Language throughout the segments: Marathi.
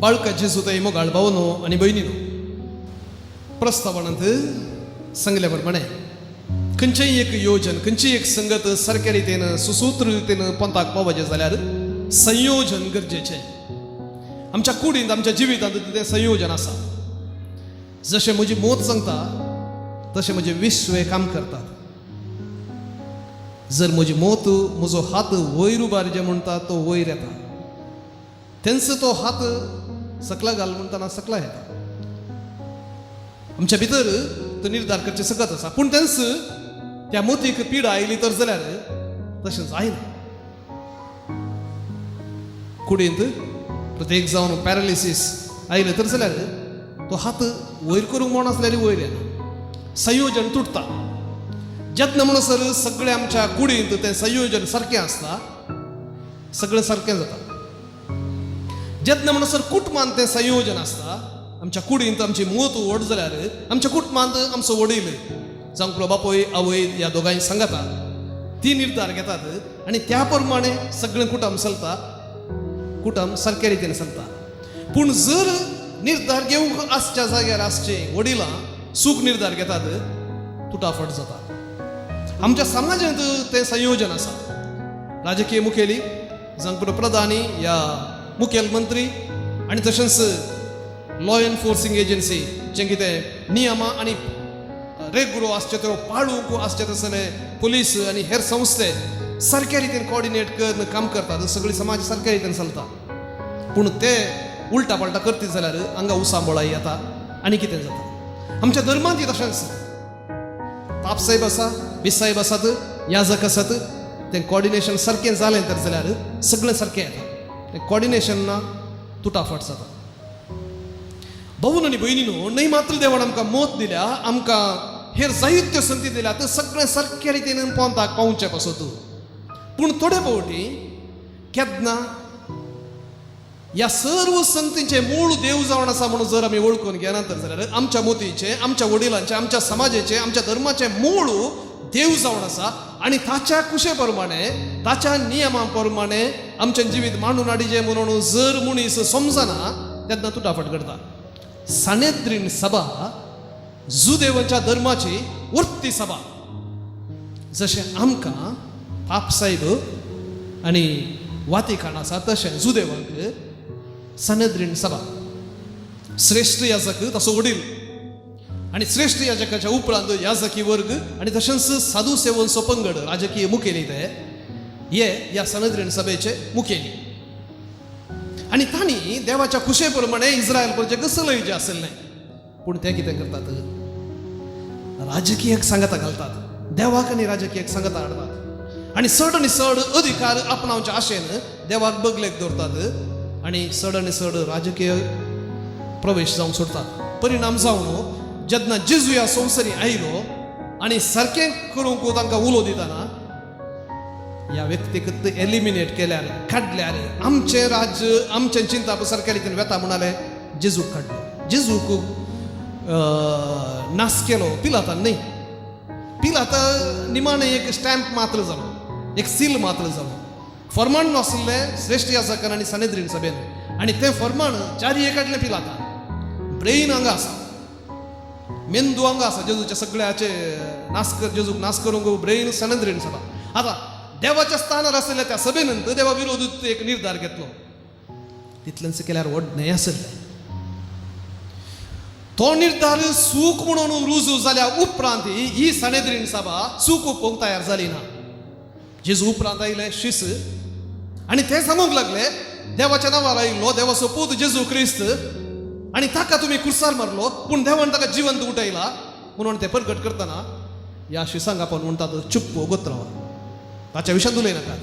बाळका जेजूताई मोगाळ भावनो आणि बहिणीनो, प्रस्तावनांत सांगल्या प्रमाणे खंयचेय एक योजन, खंयचीय एक संगत सारक्या रितीन सुसूत्र रितीन पंथाक पावपाचें जाल्यार संयोजन गरजेचें. आमच्या कुडींत, आमच्या जिवितांत तें संयोजन आसा. जशें म्हजी मोत सांगता तशें म्हजे विश्व काम करतात. जर म्हजी मोत म्हजो हात वयर उबार जे म्हणटा तो वयर येता, तेंच तो हात सकला घाल म्हणटाना सकला येता. आमच्या भितर तो निर्धार करचे सकत आसा, पूण तेंच त्या मोतीक पिडा आयली तर जाल्यार तशें जायना. कुडींत प्रत्येक जावन पॅरालिसीस आयले तर जाल्यार तो हात वयर करूंक म्हण आसल्यार वयर येना. संयोजन तुटता. यत्न म्हणसर सगळें आमच्या कुडींत तें संयोजन सारकें आसता, सगळें सारकें जाता. यत्न म्हणसर कुटुंबांत तें संयोजन आसता. आमच्या कुडींत आमची मोत व्हड जाल्यार आमच्या कुटुंबांत आमचो वडील जावं बापोय आवय ह्या दोगांय सांगता, ती निर्धार घेतात आनी त्या प्रमाणे सगळें कुटुंब चलता, कुटुंब सारक्या रितीन चलता. पूण जर निर्धार घेवंक आसच्या जाग्यार आसचे वडिलां सूख निर्धार घेतात, तुटाफट जाता. आमच्या समाजांत तें संयोजन आसा. राजकीय मुखेली जावं प्रधानी या मुखेल मंत्री आनी तशेंच लॉ एनफोर्सिंग एजन्सी जे कितें नियमां आनी रेगुलो आसचे त्यो पाळूंक आसचे तसले पुलीस आनी हेर संस्थे सारक्या रितीन कॉर्डिनेट करून काम करतात. सगळी समाज सारक्या रितीन चलता. पूण ते उलटा पालटा करता जाल्यार हांगा उसांबळाई येता आनी कितें जाता. आमच्या धर्मांत तशेंच पाप साहेब आसा, बिसाहेब आसात, याजक आसात, तें कॉर्डिनेशन सारकें जालें तर जाल्यार सगळें सारकें येता. तें कॉर्डिनेशन ना, तुटाफट जाता. भाऊन आनी भयणीनो, न्हय मात्र देवान आमकां मोत दिल्या, आमकां हेर जायत्यो संती दिल्या, तर सगळें सारक्या रितीन पंथाक पावचें पासत. पूण थोडे फावटी केन्ना ह्या सर्व संतींचे मूळ देव जावन आसा म्हणून जर आमी वळखून घेना तर जाल्यार आमच्या मोतीचे, आमच्या वडिलांचे, आमच्या समाजाचे, आमच्या धर्माचे मूळ देव जावन आसा. आनी ताच्या कुशे प्रमाणे, ताच्या नियमा प्रमाणे आमचें जिवीत मांडून हाडिचें म्हणून जर मनीस समजना तेन्ना तुटाफट करता. सानेद्रीन सभा जुदेवांच्या धर्माची वर्ती सभा. जशें आमकां पाप साहेब आनी वातिकान आसा तशें जुदेवांक सानेद्रीन सभा. श्रेष्ठ याजक ताचो वडील आनी श्रेष्ठ याजकाच्या उपरांत याजकी वर्ग आनी तशेंच साधू सेवनचो पंगड, राजकीय मुखेली ते हे ह्या सानेद्रीन सभेचे मुखेली. आनी तांणी देवाच्या खुशे प्रमाणे इस्रायल प्रजेक सलय आसलें. पूण ते कितें करतात, राजकीय सांगता घालतात, देवाक आनी राजकीय सांगता हाडतात आनी चड अधिकार आपणावच्या आशेन देवाक बगलेक दवरतात आनी चड राजकीय प्रवेश जावंक सोडतात. परिणाम जावन जेन्ना जेजू ह्या संवसारी आयलो आनी सारकें करूंक तांकां उलो दितना ह्या व्यक्तीक एलिमिनेट केल्यार, काडल्यार आमचें राज्य, आमचें चिंता सारक्या रितीन वेता म्हणाले जेजूक काडलो. जेजूक नास केलो पिलातान न्हय. पिलाता निमाणें एक स्टॅम्प मात्र जालो, एक सील मात्र जालो. फर्माण नासलें श्रेष्ठ याजकान आनी सानेद्रीन सभेन आनी तें फर्माण जारी काडलें पिलातान. ब्रेन हांगा आसा, मेंदू हांगा आसा. जेजूच्या सगळ्याचे जेजूक नास करूंक ब्रेन सानेद्रीन सभा. आतां देवाच्या स्थानार आसलेल्या त्या सभेनंतर देवा विरोधूत एक निर्धार घेतलो. तितलेंच केल्यार व्हड न्हय आसलें. तो निर्धार सूख म्हणून रुजू जाल्या उपरांत ही सानेद्रीन सभा सूख ओपोवंक तयार जाली ना. जेजू उपरांत आयले शिस आनी ते सांगूंक लागले देवाच्या नांवार आयिल्लो देवाचो पूत जेजू क्रिस्त आनी ताका तुमी कुर्सार मारलो, पूण देवान ताका जिवंत उठयला म्हणून ते प्रगट करतना ह्या शिसांक आपण म्हणटात चुप्प गोत रावा. ताच्या विशयात उलयनाकात,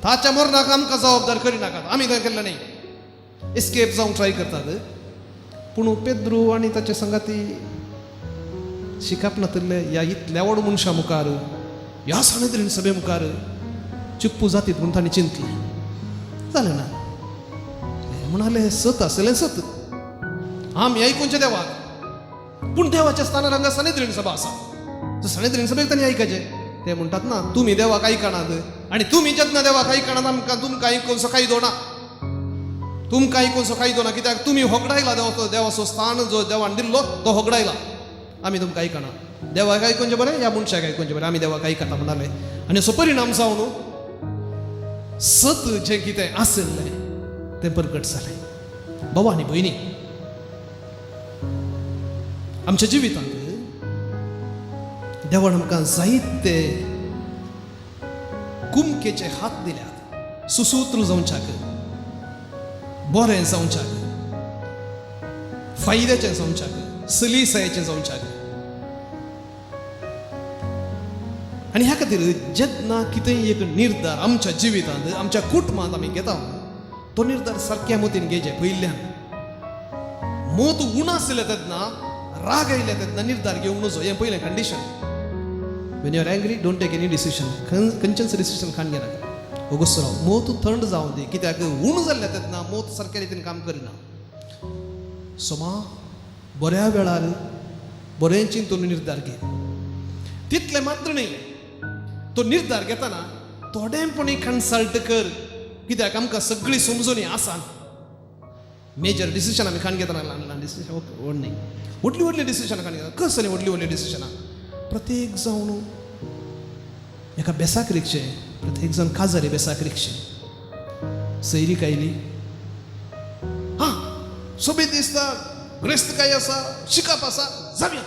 ताच्या मरणाक आमकां जबाबदार करिनाकात. आमी थंय केल्लें न्हय. एस्केप जावंक ट्राय करतात. पूण पेद्रू आनी ताचे संगाती शिकप नातले ह्या इतल्या व्हड मनशा मुखार, ह्या सानेद्रीन सभे मुखार चुप्पू जातीत म्हूण तांणी चिंतलें. जालें ना. म्हणाले सत आसलें सत, आमी आयकुंचे देवाक, पूण देवाच्या स्थानार हांगा सानेद्रीन सभा आसा. सानेद्रीन सभेक तांणी आयकचें. ते म्हणटात ना, तुम्ही देवाक आयकणात आनी तुम्ही जेन्ना देवाक आयकणात आमकां तुमकां आयकून सकाळी दोना. तुमकां आयकून सो कायदो ना, कित्याक तुमी होगडायला देवाचो स्थान जो देवान दिल्लो तो होगडायला. आमी तुमकां आयकना. देवाक आयकूंचे बरें, ह्या मनशाक आयकूंचे बरें, आमी देवाक आयकता म्हणाले. आनी असो परिणाम जावन सत जें कितें आसलें तें प्रकट जालें. भाव आनी भयणी, आमच्या जिवितांत देवान आमकां जायते कुमकेचे हात दिल्यात. सुसूत्र जावच्याक, बरें जावच्याक, फायद्याचें जावच्याक, सलीसायेचें जावच्याक. आनी ह्या खातीर जेन्ना कितेंय एक निर्धार आमच्या जिवितांत, आमच्या कुटुंबांत आमी घेता, तो निर्धार सारक्या मोतीन घेवचे. पयल्यान मोत उण आसलें तेन्ना, राग आयले तेन्ना निर्धार घेवंक नजो, हें पयलें condition. When you are angry, don't take any decision. खंयचेंच डिसिशन खाण घेनाका. ओगोस राव, मोत थंड जावं दी, कित्याक उण जाल्ल्या तेन्ना मोत सारक्या रितीन काम करिना. सोमा बऱ्या वेळार बरें चिंतून निर्धार घे. तितलें मात्र न्ही, तो निर्धार घेतना थोडेपणी कन्सल्ट कर, कित्याक आमकां सगळी समजुनी आसा. मेजर डिसिशन आमी खाण घेतना, ल्हान ल्हान डिसिशन व्हड न्ही, व्हडली व्हडली डिसिशनां खाण घेता. कसली व्हडली व्हडली डिसिशनां? प्रत्येक जावन एका बेसाक रिक्षे, प्रत्येक जावन काजारी बेसाक रिक्षे. सैरीक आयली, हा सोबीत दिसता, ग्रेस्त काय आसा, शिकप आसा, जावया.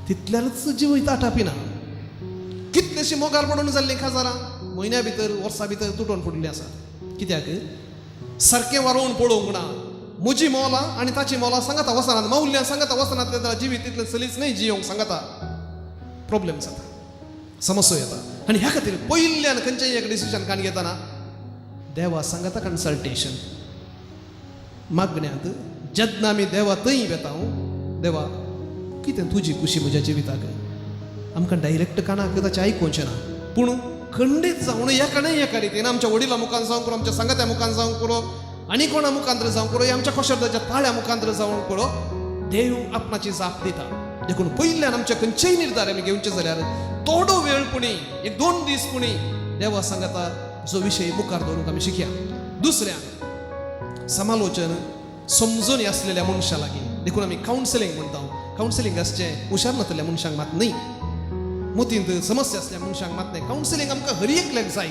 तितल्याच जीव ताटा पिना. कितलेशी मोगार पडून जाल्ली काजारां म्हयन्या भितर, वर्सां भितर तुटून पडली आसा. कित्याक सारकें वारोवन पळोवंक ना. म्हजी मोलां आनी ताची मोलां सांगता वचनात, मौल्यां सांगता वचनात, तेन्ना जिवीत तितलें सलीच न्ही जियोंक सांगता. प्रॉब्लेम जाता, समस्या येता. आनी ह्या खातीर पयल्यान खंयचेंय एक डिसिशन काण घेतना देवा सांगता कन्सल्टेशन. मागण्यांत जेन्ना आमी देवा थंय वेता, देवा कितें तुजी खुशी म्हज्या जिविताक, आमकां डायरेक्ट कानाक ताचें आयकूचें ना, पूण खंडीत जावन एका रितीन आमच्या वडिलां मुखार जावं करो, आमच्या सांगात्या मुखार जावं करो, आनी कोणा मुखांतर जावं करो, आमच्या कोशर्दाच्या ताळ्या मुखांतर जावं करो, देव आपणाची जाप दिता. देखून पयल्यान आमचे खंयचेय निर्धार आमी घेवचे जाल्यार थोडो वेळ पुणी, एक 2 दीस पुणी देवा सांगता जो विशय मुखार दवरूंक आमी शिकया. दुसऱ्यान समालोचन समजून आसलेल्या मनशा लागीं, देखून आमी कावन्सिलींग म्हणटा. कावन्सिलींग आसचें हुशार नातल्या मनशांक मात न्ही, मोतींत समस्या आसल्या मनशांक मात न्ही. कावन्सिलींग आमकां हर एकल्याक जाय.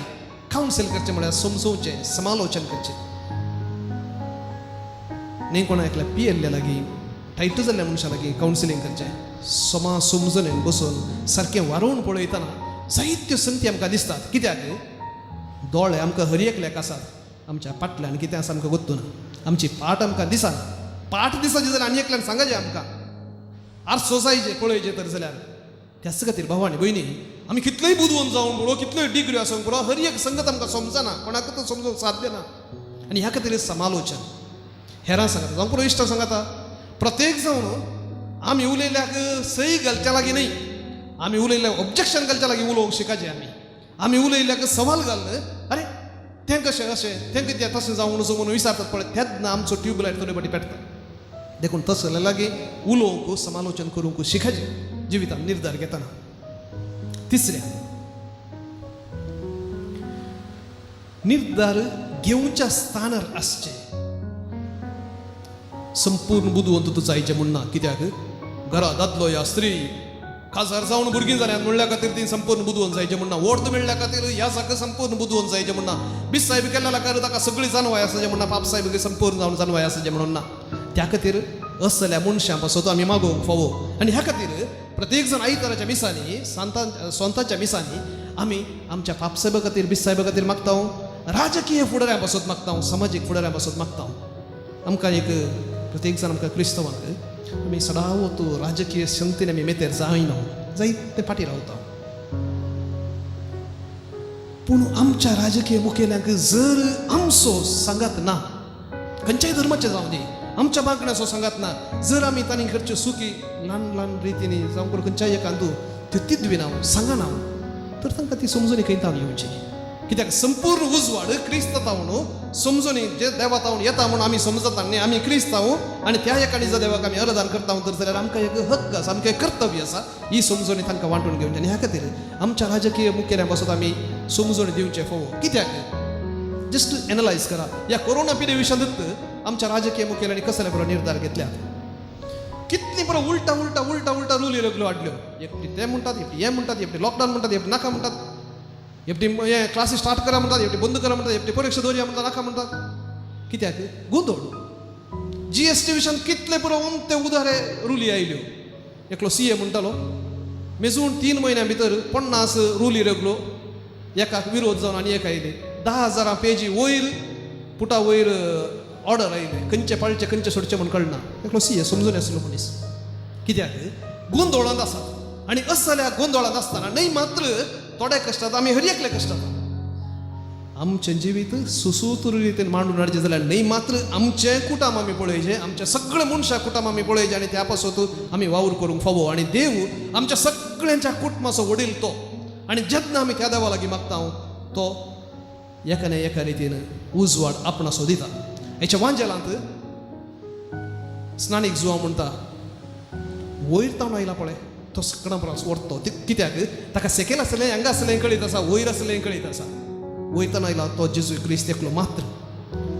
कावन्सील करचें म्हळ्यार समजोवचें, समालोचन करचें. न्ही कोणा एकल्या पियेल्ल्या लागीं, टायट जाल्ल्या मनशा लागीं कावन्सिलींग करचें. समजून बसून सारकें वारोवन पळयतना जायत्यो संती आमकां दिसतात. कित्याक दोळे आमकां हर एकल्याक आसात, आमच्या फाटल्यान कितें आसा आमकां गोत्तू ना. आमची पाट आमकां दिसना. पाट दिसाची जाल्यार आनी एकल्याक सांगाचें आमकां. आरसो जायचे पळयचे तर जाल्यार. त्याच खातीर भाव आनी भयणी, आमी कितलोय बुदवून जावं पळो, कितलोय डिग्री आसूंक पळो, हर एक संगत आमकां समजना, कोणाक तो समजूंक साध्य ना. आनी ह्या खातीर समालोचन हेरां सांगता जावं पळो, इश्ट सांगता, प्रत्येक जावन आमी उलयल्याक सही घालच्या लागीं न्ही, आमी उलयल्याक ऑब्जेक्शन घालच्या लागीं उलोवंक शिकाचें. आमी उलयल्याक सवाल घाल, अरे तें कशें अशें, तें कितें तशें जावं नजो म्हणून विचारतात पळय, तेन्ना आमचो ट्यूबलायट थोडे फाटी पेटता. देखून तसले लागीं उलोवंक, समालोचन करूंक शिकाचें जिवितांत निर्धार घेतना. तिसऱ्या निर्धार घेवच्या स्थानार आसचे. संपूर्ण बुदवंत तूं जायचें म्हणना. कित्याक घरा दादलो या स्त्री खासदार जावन भुरगीं जाल्यात म्हणल्या खातीर ती संपूर्ण बुदवंत जायचें म्हणना. वोर्त मेळ्ळ्या खातीर ह्या जाका संपूर्ण बुदवंत जायचें म्हणना. बीस साहेब केल्या खातीर ताका सगळी जानवाय आसाचें म्हणना. पाप साहेब संपूर्ण जावन जानवाय आसाचें म्हणून ना. त्या खातीर असल्या मनशां पासून आमी मागोवंक फावो. आनी ह्या खातीर प्रत्येक जण आयताराच्या मिसांनी, सोंताच्या मिसांनी आमी आमच्या पाप साहेबा खातीर, बीस साहेबा खातीर मागता, राजकीय फुडाऱ्यां पासून मागता, समाजीक फुडाऱ्यां पासून मागता. आमकां एक प्रत्येक जण आमकां क्रिस्तवांक आमी सदां तो राजकीय संतीन आमी मेतेर जायना, जायते फाटी रावता. पूण आमच्या राजकीय मुखेल्यांक जर आमचो सांगात ना, खंयच्याय धर्माचे जावं दी, आमच्या मागण्याचो सांगात ना, जर आमी तांणी खंयच्यो सुखी ल्हान ल्हान रितींनी जावं करून खंयच्याय एकांतू त्यो तिदविना, सांगना, तर तांकां ती समजुनी खंयतावन येवची. कित्याक संपूर्ण उजवाड क्रिस्तांव न्हू, समजुनी जे देवातावन येता म्हणून आमी समजता न्ही, आमी क्रिस्तांव आनी त्या एकानी जर देवाक आमी अरदान करता तर जाल्यार आमकां एक हक्क आसा, आमकां एक कर्तव्य आसा, ही समजुनी तांकां वांटून घेवचें. आनी ह्या खातीर आमच्या राजकीय मुखेल्या पासून आमी समजून दिवचें फावो. कित्याक जस्ट एनालाइज करा. या कोरोना पिरियड विशयात आमच्या राजकीय मुखेल्यांनी कसले बरो निर्धार घेतल्यात. कितली बरो उलटा उलटा उलटा उलटा रूल येयल्यो वाडल्यो. एकटी ते म्हणटात, एकटी हे म्हणटात, एकटी लॉकडाऊन म्हणटात, एकटी नाका म्हणटात, एकटी हे क्लासी स्टार्ट करा म्हणटात, एकटी बंद करा म्हणटात, एकटी परीक्षा दवरया म्हणटात, नाका म्हणटात. कित्याक गोंधळ. GST विशयान कितले बरो ते उदारे रुली आयल्यो. एकलो CA म्हणटालो मेजून 3 म्हयन्यां भितर 50 रुली रेगलो, एकाक विरोध जावन आनी एक आयले. 10,000 पेजी वयर पुटा वयर ऑर्डर आयले, खंयचे पाळचे खंयचे सोडचे म्हण कळना. एकलो CA समजून आसलो मनीस. कित्याक गोंधळांत आसात. आनी असल्या गोंधळांत आसतना न्हय मात्र थोडे कश्टात आमी हर एकले कश्टात. आमचें जिवीत सुसूत्र रितीन मांडून हाडचें जाल्यार न्हय मात्र आमचें कुटुंब आमी पळयचें, आमचे सगळे मनशां कुटुंब आमी पळयचें आनी त्या पासून आमी वावर करूंक फावो. आनी देव आमच्या सगळ्यांच्या कुटुंबाचो वडील तो. आनी जेन्ना आमी त्या देवा लागीं मागता तो एका ना एका रितीन उजवाड आपणाचो दिता. हेच्या वांजेलांत स्नानीक जुवां म्हणटा वयर तावन आयला पळय तो सगळ्यां परस व्हरतो. कित्याक ताका सकयल आसलें हांगा आसलें कळीत आसा, वयर आसलें कळीत आसा. वयताना आयला तो जेजू क्रिस्त एकलो मात्र.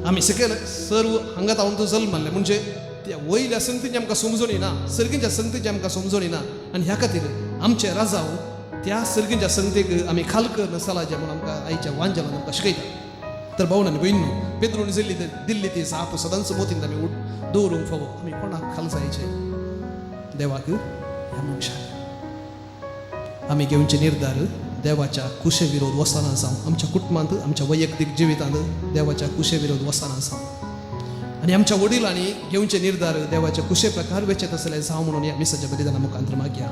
आमी सकयल सर्व हांगा तावन तो जल्म मारले म्हणजे त्या वयल्या संगतीची आमकां समजून येना, सर्गींच्या संगतीची आमकां समजून येना. आनी ह्या खातीर आमचे राजाव त्या सर्गींच्या संगतीक आमी खालकर नसालाजे म्हणून आमकां आयच्या वांजेलान आमकां शिकयता. तर भावन आनी भयणीनो, पेद्रून दिल्ली ती साप सदांच मोतीन आमी दवरूंक फावो. आमी कोणाक खाल जायचे? देवाक, ह्या मनशाक. आमी घेवचे निर्धार देवाच्या कुशे विरोध वसना जावं. आमच्या कुटुंबांत, आमच्या वैयक्तीक जिवितांत देवाच्या कुशे विरोध वसना जावं. आनी आमच्या वडिलांनी घेवचे निर्धार देवाच्या कुशे प्रकार वेचत आसले जावं म्हणून ह्या मिसाच्या बलिदाना मुखांतर मागया.